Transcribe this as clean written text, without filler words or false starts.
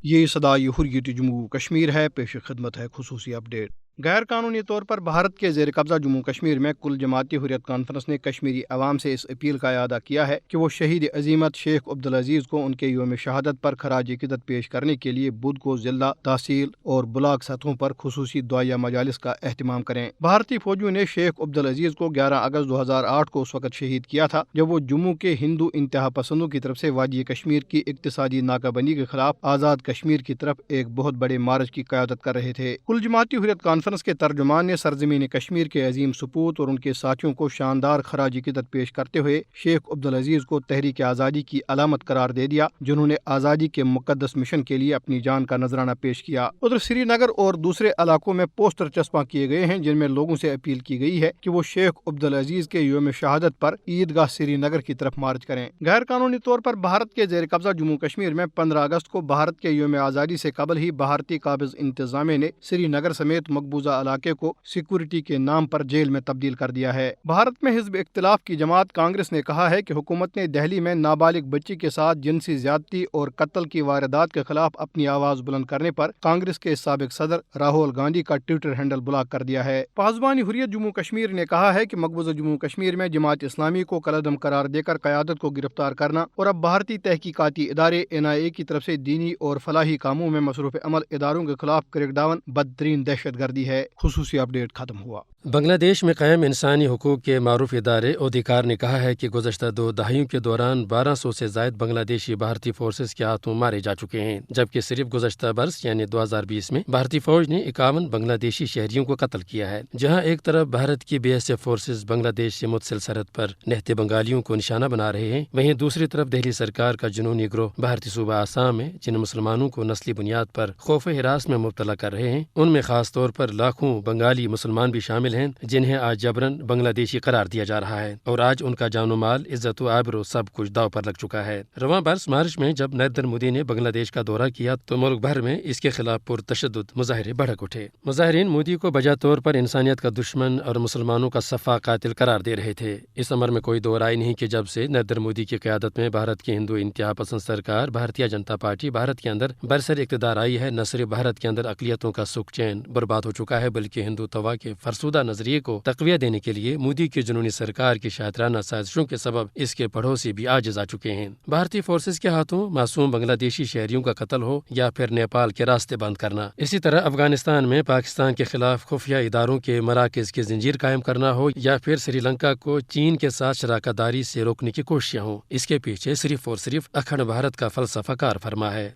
یہ صدائے حریت جموں کشمیر ہے، پیش خدمت ہے خصوصی اپڈیٹ۔ غیر قانونی طور پر بھارت کے زیر قبضہ جموں کشمیر میں کل جماعتی حریت کانفرنس نے کشمیری عوام سے اس اپیل کا اعادہ کیا ہے کہ وہ شہید عظیمت شیخ عبدالعزیز کو ان کے یوم شہادت پر خراج عقیدت پیش کرنے کے لیے بدھ کو ضلع، تحصیل اور بلاک سطحوں پر خصوصی دعائیہ مجالس کا اہتمام کریں۔ بھارتی فوجیوں نے شیخ عبدالعزیز کو 11 اگست 2008 کو اس وقت شہید کیا تھا جب وہ جموں کے ہندو انتہا پسندوں کی طرف سے وادی کشمیر کی اقتصادی ناکہ بندی کے خلاف آزاد کشمیر کی طرف ایک بہت بڑے مارچ کی قیادت کر رہے تھے۔ کل جماعتی حریت کانفرنس کے ترجمان نے سرزمین کشمیر کے عظیم سپوت اور ان کے ساتھیوں کو شاندار خراج عقیدت پیش کرتے ہوئے شیخ عبدالعزیز کو تحریک آزادی کی علامت قرار دے دیا، جنہوں نے آزادی کے مقدس مشن کے لیے اپنی جان کا نذرانہ پیش کیا۔ ادھر سری نگر اور دوسرے علاقوں میں پوسٹر چسپاں کیے گئے ہیں جن میں لوگوں سے اپیل کی گئی ہے کہ وہ شیخ عبدالعزیز کے یوم شہادت پر عیدگاہ سری نگر کی طرف مارچ کریں۔ غیر قانونی طور پر بھارت کے زیر قبضہ جموں کشمیر میں 15 اگست کو بھارت کے یوم آزادی سے قبل ہی بھارتی قابض انتظامیہ نے سری نگر سمیت مقبوضہ علاقے کو سیکورٹی کے نام پر جیل میں تبدیل کر دیا ہے۔ بھارت میں حزب اختلاف کی جماعت کانگریس نے کہا ہے کہ حکومت نے دہلی میں نابالغ بچی کے ساتھ جنسی زیادتی اور قتل کی واردات کے خلاف اپنی آواز بلند کرنے پر کانگریس کے سابق صدر راہول گاندھی کا ٹویٹر ہینڈل بلاک کر دیا ہے۔ پاسبان حریت جموں کشمیر نے کہا ہے کہ مقبوضہ جموں کشمیر میں جماعت اسلامی کو کالعدم قرار دے کر قیادت کو گرفتار کرنا اور اب بھارتی تحقیقاتی ادارے NIA کی طرف سے دینی اور فلاحی کاموں میں مصروف عمل اداروں کے خلاف کریک ڈاؤن بدترین دہشت گردی ہے۔ خصوصی اپڈیٹ ختم ہوا۔ بنگلہ دیش میں قائم انسانی حقوق کے معروف ادارے اودھیکار نے کہا ہے کہ گزشتہ 2 دہائیوں کے دوران 1200 سے زائد بنگلہ دیشی بھارتی فورسز کے ہاتھوں مارے جا چکے ہیں، جبکہ صرف گزشتہ برس یعنی 2020 میں بھارتی فوج نے 51 بنگلہ دیشی شہریوں کو قتل کیا ہے۔ جہاں ایک طرف بھارت کی BSF فورسز بنگلہ دیش سے متصل سرحد پر نہتے بنگالیوں کو نشانہ بنا رہے ہیں، وہیں دوسری طرف دہلی سرکار کا جنونی گروہ بھارتی صوبہ آسام میں جن مسلمانوں کو نسلی بنیاد پر خوف ہراس میں مبتلا کر رہے ہیں، ان میں خاص طور پر لاکھوں بنگالی مسلمان بھی شامل ہیں جنہیں آج جبرن بنگلہ دیشی قرار دیا جا رہا ہے، اور آج ان کا جان و مال، عزت و آبرو سب کچھ داؤ پر لگ چکا ہے۔ رواں برس مارچ میں جب نریندر مودی نے بنگلہ دیش کا دورہ کیا تو ملک بھر میں اس کے خلاف پرتشدد مظاہرے بھڑک اٹھے۔ مظاہرین مودی کو بجا طور پر انسانیت کا دشمن اور مسلمانوں کا صفا قاتل قرار دے رہے تھے۔ اس امر میں کوئی دو رائے نہیں کہ جب سے نریندر مودی کی قیادت میں بھارت کی ہندو انتہا پسند سرکار بھارتیہ جنتا پارٹی بھارت کے اندر برسر اقتدار آئی ہے، نہ صرف بھارت کے اندر اقلیتوں کا سکھ چین برباد ہو چکا ہے، بلکہ ہندوتوا کے فرسودہ نظریے کو تقویت دینے کے لیے مودی کی جنونی سرکار کی شاطرانہ سازشوں کے سبب اس کے پڑوسی بھی عاجز آ چکے ہیں۔ بھارتی فورسز کے ہاتھوں معصوم بنگلہ دیشی شہریوں کا قتل ہو یا پھر نیپال کے راستے بند کرنا، اسی طرح افغانستان میں پاکستان کے خلاف خفیہ اداروں کے مراکز کی زنجیر قائم کرنا ہو یا پھر سری لنکا کو چین کے ساتھ شراکت داری سے روکنے کی کوششیں ہوں، اس کے پیچھے صرف اور صرف اکھنڈ بھارت کا فلسفہ کار فرما ہے۔